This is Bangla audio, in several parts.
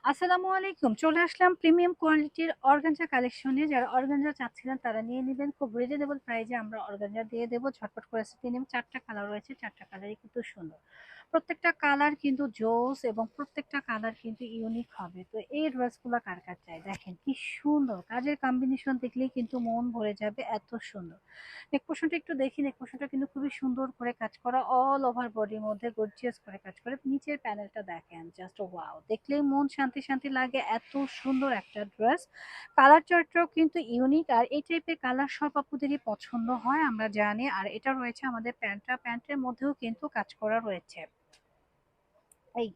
আসসালামু আলাইকুম। চলে আসলাম প্রিমিয়াম কোয়ালিটির অর্গানজা কালেকশনে। যারা অর্গানজা চাচ্ছিলেন তারা নিয়ে নিবেন। খুব রিজনেবল প্রাইসে আমরা অর্গানজা দিয়ে দেব। ঝটপট করে স্ক্রিনে নিন। ৪ টা কালার রয়েছে, ৪ টা কালারই কিন্তু সুন্দর। প্রত্যেকটা কালার কিন্তু জোস এবং প্রত্যেকটা কালার কিন্তু ইউনিক হবে। তো এই ড্রেসগুলা কার কার চাই? দেখেন কি সুন্দর। কাজের কম্বিনেশন দেখলেই কিন্তু মন ভরে যাবে, এত সুন্দর। নেক পোর্শনটা একটু দেখি, নেক পোর্শনটা কিন্তু খুবই সুন্দর করে কাজ করা, অল ওভার বডির মধ্যে গর্জিয়াস করে কাজ করে। নিচের প্যানেলটা দেখেন, জাস্ট ওয়াও, দেখলেই মন শান্তি শান্তি লাগে, এত সুন্দর একটা ড্রেস। কালার চার্টটাও কিন্তু ইউনিক, আর এই টাইপের কালার সব আপুদেরই পছন্দ হয় আমরা জানি। আর এটা রয়েছে আমাদের প্যান্টটা, প্যান্টের মধ্যেও কিন্তু কাজ করা রয়েছে। এই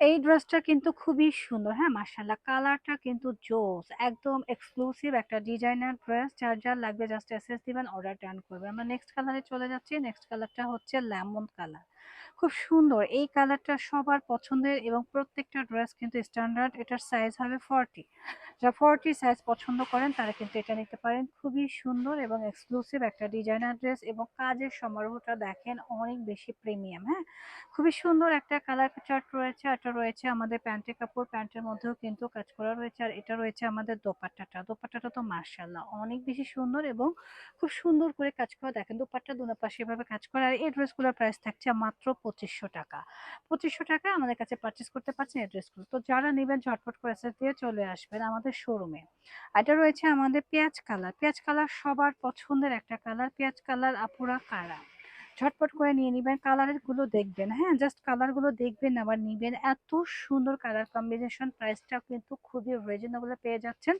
এই ড্রেসটা কিন্তু খুবই সুন্দর, হ্যাঁ মাশাআল্লাহ, কালারটা কিন্তু জোস, একদম এক্সক্লুসিভ একটা ডিজাইনার ড্রেস। যার যার লাগবে জাস্ট এসএস দিবেন, অর্ডার টার্ন করবে। আমরা নেক্সট কালারে চলে যাচ্ছি। নেক্সট কালারটা হচ্ছে লেমন কালার। খুব সুন্দর এই কালারটা, সবার পছন্দের, এবং প্রত্যেকটা ড্রেস কিন্তু স্ট্যান্ডার্ড। এটার সাইজ হবে 40। যারা 40 সাইজ পছন্দ করেন তারা কিন্তু এটা নিতে পারেন। খুবই সুন্দর এবং এক্সক্লুসিভ একটা ডিজাইনার ড্রেস, এবং কাজের সমারোহটা দেখেন অনেক বেশি প্রিমিয়াম। হ্যাঁ, খুবই সুন্দর একটা কালার চার্ট রয়েছে। এটা রয়েছে আমাদের প্যান্টের কাপড়, প্যান্টের মধ্যেও কিন্তু কাজ করা রয়েছে। আর এটা রয়েছে আমাদের দোপাট্টাটা। দোপাট্টাটা তো মাশাআল্লাহ অনেক বেশি সুন্দর, এবং খুব সুন্দর করে কাজ করা। দেখেন দোপাট্টা দুনো পাশে এভাবে কাজ করা। আর এই ড্রেসগুলোর প্রাইস থাকছে মাত্র 2500 টাকা। 2500 টাকা আমাদের কাছে পারচেস করতে পারছেন এই ড্রেসগুলো। তো যারা নেবেন ঝটপট করে এসে দিয়ে চলে আসবেন আমাদের শোরুমে। এটা রয়েছে আমাদের পেঁয়াজ কালার। পেঁয়াজ কালার সবার পছন্দের একটা কালার। পেঁয়াজ কালার আপুরা কারা, ঝটপট করে নিয়ে নিবেন। কালারের গুলো দেখবেন, হ্যাঁ জাস্ট কালার গুলো দেখবেন আবার নিবেন। এত সুন্দর কালার কম্বিনেশন, প্রাইসটা কিন্তু খুবই রিজনেবল পেয়ে যাচ্ছেন।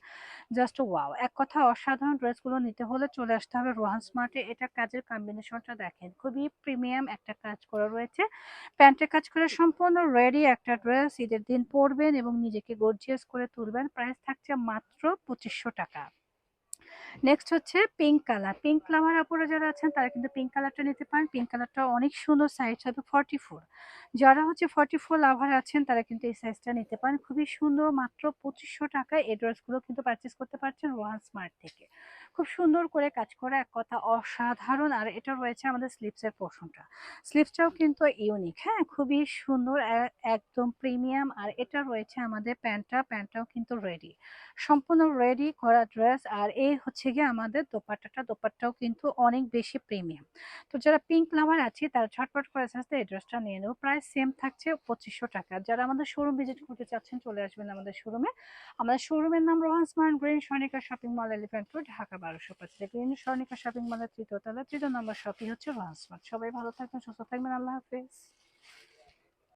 জাস্ট ওয়াও, এক কথা অসাধারণ। ড্রেসগুলো নিতে হলে চলে আসতে হবে রোহান স্মার্টে। এটা কাজের কম্বিনেশনটা দেখেন, খুবই প্রিমিয়াম একটা কাজ করা রয়েছে। প্যান্টের কাজ করে সম্পূর্ণ রেডি একটা ড্রেস। ঈদের দিন পরবেন এবং নিজেকে গর্জিয়াস করে তুলবেন। প্রাইস থাকছে মাত্র 2500 টাকা। নেক্সট হচ্ছে পিঙ্ক কালার। পিঙ্ক লাভার আপুরা যারা আছেন তারা কিন্তু পিঙ্ক কালারটা নিতে পারেন। পিঙ্ক কালারটা অনেক সুন্দর, সাইজ হবে 44। যারা হচ্ছে 44 লাভার আছেন তারা কিন্তু এই সাইজটা নিতে পারেন। খুবই সুন্দর, মাত্র 2500 টাকায় এই ড্রেসগুলো কিন্তু পারচেস করতে পারছেন রোহান স্মার্ট থেকে। খুব সুন্দর করে কাজ করা, এক কথা অসাধারণ। আর এটা রয়েছে আমাদের স্লিপসের পোর্শনটা। স্লিপসটাও কিন্তু ইউনিক, হ্যাঁ খুবই সুন্দর, একদম প্রিমিয়াম। আর এটা রয়েছে আমাদের প্যান্টটা, প্যান্টটাও কিন্তু রেডি, সম্পূর্ণ রেডি করা ড্রেস। আর এই হচ্ছে গিয়ে আমাদের দোপাট্টাটা, দোপাট্টাও কিন্তু অনেক বেশি প্রিমিয়াম। তো যারা পিঙ্ক লাভার আছে তারা ঝটপট করে আস্তে এই ড্রেসটা নিয়ে নেবো। প্রাইস সেম থাকছে 2500 টাকা। যারা আমাদের শোরুম ভিজিট করতে চাচ্ছেন চলে আসবেন আমাদের শোরুমে। আমাদের শোরুমের নাম Rohan smart green Sonica shopping mall, elephant road, Dhaka 1205। Green Sonica shopping মলের 3য় তলা, 3 নম্বর শপই হচ্ছে রোহান স্মার্ট। সবাই ভালো থাকবেন, সুস্থ থাকবেন, আল্লাহ হাফেজ।